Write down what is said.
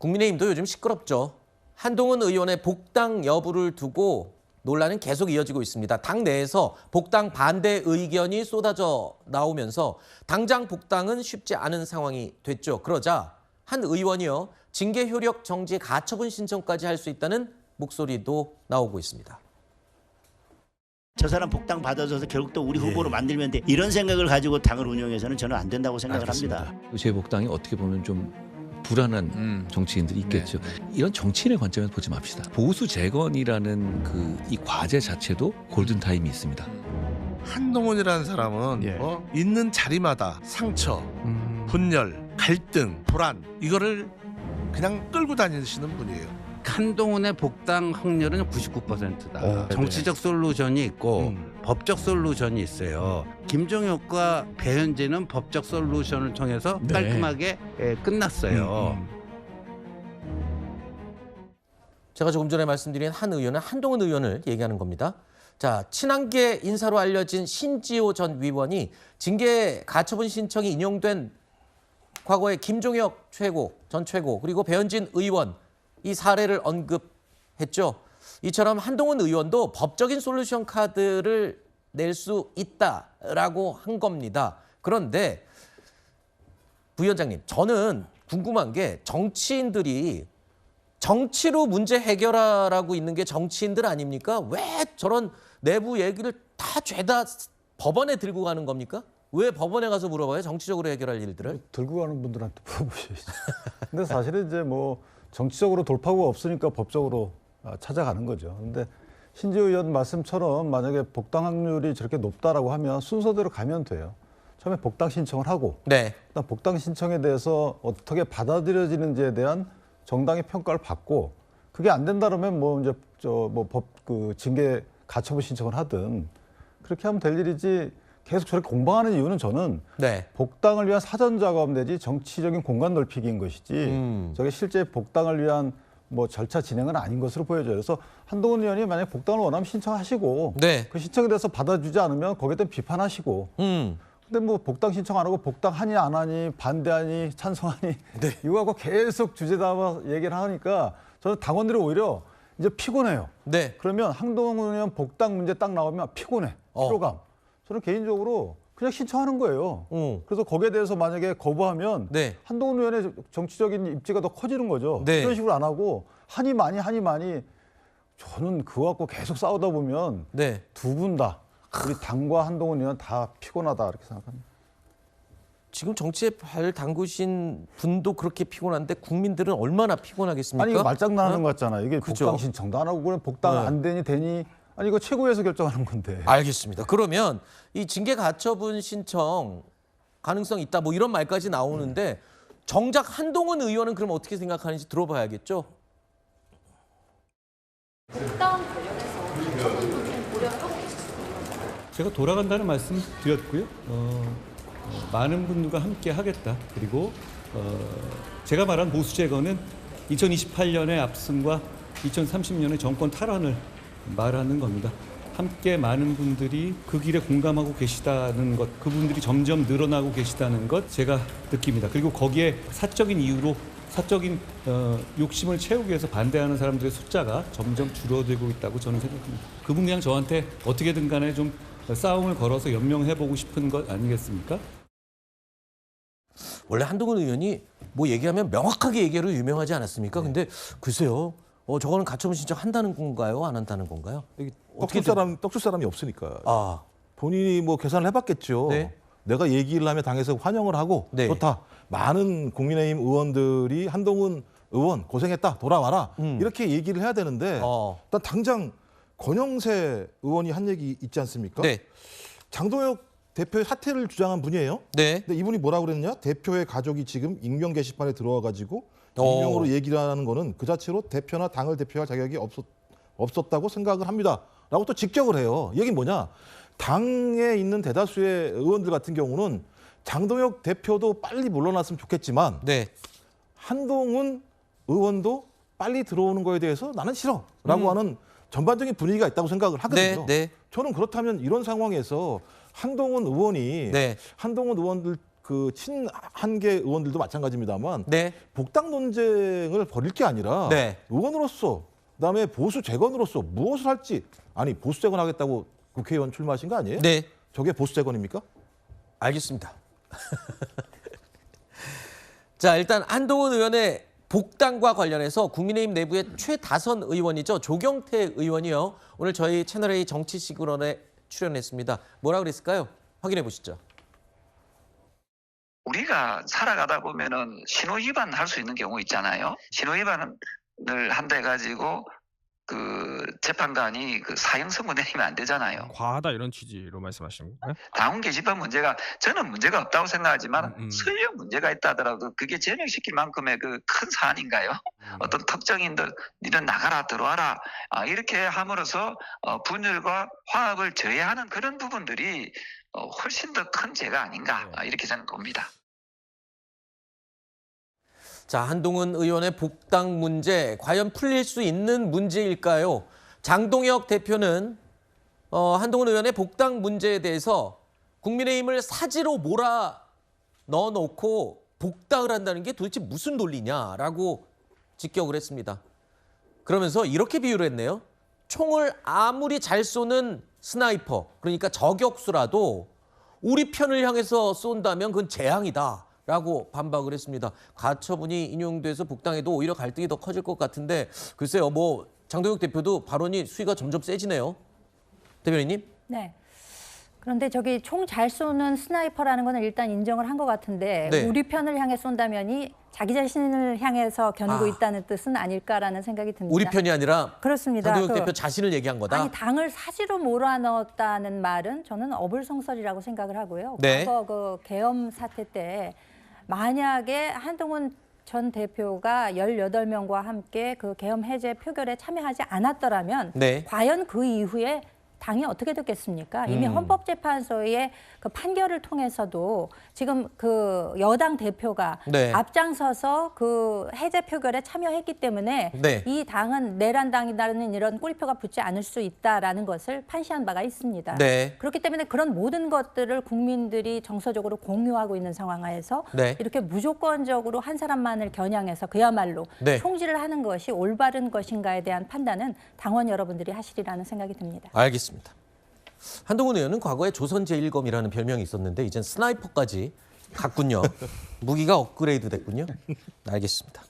국민의힘도 요즘 시끄럽죠. 한동훈 의원의 복당 여부를 두고 논란은 계속 이어지고 있습니다. 당 내에서 복당 반대 의견이 쏟아져 나오면서 당장 복당은 쉽지 않은 상황이 됐죠. 그러자 한 의원이요, 징계 효력 정지 가처분 신청까지 할 수 있다는 목소리도 나오고 있습니다. 저 사람 복당 받아줘서 결국 또 우리 후보로 만들면 돼. 이런 생각을 가지고 당을 운영해서는 저는 안 된다고 생각을 합니다. 재복당이 어떻게 보면 좀 불안한 정치인들이 있겠죠. 이런 정치인의 관점에서 보지 맙시다. 보수 재건이라는 이 과제 자체도 골든타임이 있습니다. 한동훈이라는 사람은 있는 자리마다 상처, 분열, 갈등, 불안 이거를 그냥 끌고 다니시는 분이에요. 한동훈의 복당 확률은 99%다. 정치적 솔루션이 있고 법적 솔루션이 있어요. 김종혁과 배현진은 법적 솔루션을 통해서 깔끔하게 끝났어요. 제가 조금 전에 말씀드린 한 의원은 한동훈 의원을 얘기하는 겁니다. 자, 친한계 인사로 알려진 신지호 전 위원이 징계 가처분 신청이 인용된 과거에 김종혁 전 최고 그리고 배현진 의원 이 사례를 언급했죠. 이처럼 한동훈 의원도 법적인 솔루션 카드를 낼 수 있다라고 한 겁니다. 그런데 부위원장님, 저는 궁금한 게 정치인들이 정치로 문제 해결하라고 있는 게 정치인들 아닙니까? 왜 저런 내부 얘기를 다 죄다 법원에 들고 가는 겁니까? 왜 법원에 가서 물어봐요? 정치적으로 해결할 일들을? 들고 가는 분들한테 물어보셔야죠. 근데 사실은 이제 뭐 정치적으로 돌파구가 없으니까 법적으로 찾아가는 거죠. 근데 신지호 의원 말씀처럼 만약에 복당 확률이 저렇게 높다라고 하면 순서대로 가면 돼요. 처음에 복당 신청을 하고 일단 복당 신청에 대해서 어떻게 받아들여지는지에 대한 정당의 평가를 받고 그게 안 된다면 뭐 이제 징계 가처분 신청을 하든 그렇게 하면 될 일이지 계속 저렇게 공방하는 이유는 저는 복당을 위한 사전 작업 내지 정치적인 공간 넓히기인 것이지 저게 실제 복당을 위한 뭐 절차 진행은 아닌 것으로 보여져요. 그래서 한동훈 의원이 만약에 복당을 원하면 신청하시고 그 신청에 대해서 받아주지 않으면 거기에 대한 비판하시고 근데 뭐 복당 신청 안 하고 복당하니 안 하니 반대하니 찬성하니 이거 갖고 계속 주제 담아 얘기를 하니까 저는 당원들이 오히려 이제 피곤해요. 그러면 한동훈 의원 복당 문제 딱 나오면 피곤해. 피로감. 저는 개인적으로 그냥 신청하는 거예요. 그래서 거기에 대해서 만약에 거부하면 한동훈 의원의 정치적인 입지가 더 커지는 거죠. 이런 식으로 안 하고 하니 많이 저는 그거 갖고 계속 싸우다 보면 두 분 다 우리 당과 한동훈 의원 다 피곤하다 이렇게 생각합니다. 지금 정치에 발 담그신 분도 그렇게 피곤한데 국민들은 얼마나 피곤하겠습니까? 아니 이거 말장난하는 것 같잖아요. 이게 복당 신청도 안 하고 그냥 복당 안 되니 아니 이거 최고위에서 결정하는 건데. 알겠습니다. 그러면 이 징계 가처분 신청 가능성 있다 뭐 이런 말까지 나오는데 정작 한동훈 의원은 그럼 어떻게 생각하는지 들어봐야겠죠? 복당 관련해서 저는 좀 고려를 하고 계셨습니다. 제가 돌아간다는 말씀 드렸고요. 많은 분들과 함께 하겠다. 그리고 제가 말한 보수 재건은 2028년의 압승과 2030년의 정권 탈환을 말하는 겁니다. 함께 많은 분들이 그 길에 공감하고 계시다는 것, 그분들이 점점 늘어나고 계시다는 것 제가 느낍니다. 그리고 거기에 사적인 이유로 사적인 욕심을 채우기 위해서 반대하는 사람들의 숫자가 점점 줄어들고 있다고 저는 생각합니다. 그분 그냥 저한테 어떻게든 간에 좀 싸움을 걸어서 연명해보고 싶은 것 아니겠습니까? 원래 한동훈 의원이 뭐 얘기하면 명확하게 얘기하러 유명하지 않았습니까? 근데 글쎄요. 저거는 가처분 신청한다는 건가요? 안 한다는 건가요? 떡줄 사람이 없으니까. 본인이 뭐 계산을 해봤겠죠. 내가 얘기를 하면 당에서 환영을 하고 좋다. 많은 국민의힘 의원들이 한동훈 의원 고생했다. 돌아와라. 이렇게 얘기를 해야 되는데 일단 당장 권영세 의원이 한 얘기 있지 않습니까? 장동혁 대표의 사퇴를 주장한 분이에요. 근데 이분이 뭐라고 그랬냐? 대표의 가족이 지금 익명 게시판에 들어와가지고 익명으로 얘기를 하는 거는 그 자체로 대표나 당을 대표할 자격이 없었다고 생각을 합니다. 라고 또 직격을 해요. 얘기는 뭐냐? 당에 있는 대다수의 의원들 같은 경우는 장동혁 대표도 빨리 물러났으면 좋겠지만 한동훈 의원도 빨리 들어오는 거에 대해서 나는 싫어 라고 하는 전반적인 분위기가 있다고 생각을 하거든요. 저는 그렇다면 이런 상황에서 한동훈 의원이 한동훈 의원들 그 친한계 의원들도 마찬가지입니다만 네. 복당 논쟁을 벌일 게 아니라 네. 의원으로서 그다음에 보수 재건으로서 무엇을 할지 아니 보수 재건하겠다고 국회의원 출마하신 거 아니에요? 네. 저게 보수 재건입니까? 알겠습니다. 자, 일단 한동훈 의원의 복당과 관련해서 국민의힘 내부의 최다선 의원이죠. 조경태 의원이요. 오늘 저희 채널A 정치시그널에 출연했습니다. 뭐라 그랬을까요? 확인해 보시죠. 우리가 살아가다 보면은 신호 위반 할 수 있는 경우 있잖아요. 신호 위반을 한다 해가지고 그 재판관이 그 사형 선고 내리면 안 되잖아요. 과하다 이런 취지로 말씀하시는 건가요? 당원 게시판 문제가 저는 문제가 없다고 생각하지만 설령 문제가 있다 하더라도 그게 제명시킬 만큼의 그 큰 사안인가요? 어떤 특정인들 니는 나가라 들어와라 이렇게 함으로써 분열과 화합을 저해하는 그런 부분들이 훨씬 더 큰 죄가 아닌가 이렇게 저는 봅니다. 자, 한동훈 의원의 복당 문제 과연 풀릴 수 있는 문제일까요? 장동혁 대표는 한동훈 의원의 복당 문제에 대해서 국민의힘을 사지로 몰아 넣어놓고 복당을 한다는 게 도대체 무슨 논리냐라고 직격을 했습니다. 그러면서 이렇게 비유를 했네요. 총을 아무리 잘 쏘는 스나이퍼, 그러니까 저격수라도 우리 편을 향해서 쏜다면 그건 재앙이다라고 반박을 했습니다. 가처분이 인용돼서 복당해도 오히려 갈등이 더 커질 것 같은데 글쎄요, 뭐 장동혁 대표도 발언이 수위가 점점 세지네요. 대변인님? 네. 그런데 저기 총 잘 쏘는 스나이퍼라는 거는 일단 인정을 한 것 같은데 네. 우리 편을 향해 쏜다면이 자기 자신을 향해서 겨누고 있다는 뜻은 아닐까라는 생각이 듭니다. 우리 편이 아니라 그렇습니다. 장동혁 대표 자신을 얘기한 거다? 아니 당을 사지로 몰아넣었다는 말은 저는 어불성설이라고 생각을 하고요. 네. 과거 그 계엄 사태 때 만약에 한동훈 전 대표가 18명과 함께 그 계엄 해제 표결에 참여하지 않았더라면 네. 과연 그 이후에 당이 어떻게 됐겠습니까? 이미 헌법재판소의 그 판결을 통해서도 지금 그 여당 대표가 네. 앞장서서 그 해제 표결에 참여했기 때문에 네. 이 당은 내란당이라는 이런 꼬리표가 붙지 않을 수 있다라는 것을 판시한 바가 있습니다. 네. 그렇기 때문에 그런 모든 것들을 국민들이 정서적으로 공유하고 있는 상황하에서 네. 이렇게 무조건적으로 한 사람만을 겨냥해서 그야말로 네. 총질을 하는 것이 올바른 것인가에 대한 판단은 당원 여러분들이 하시리라는 생각이 듭니다. 알겠습니다. 한동훈 의원은 과거에 조선제1검이라는 별명이 있었는데 이젠 스나이퍼까지 갔군요. 무기가 업그레이드 됐군요. 알겠습니다.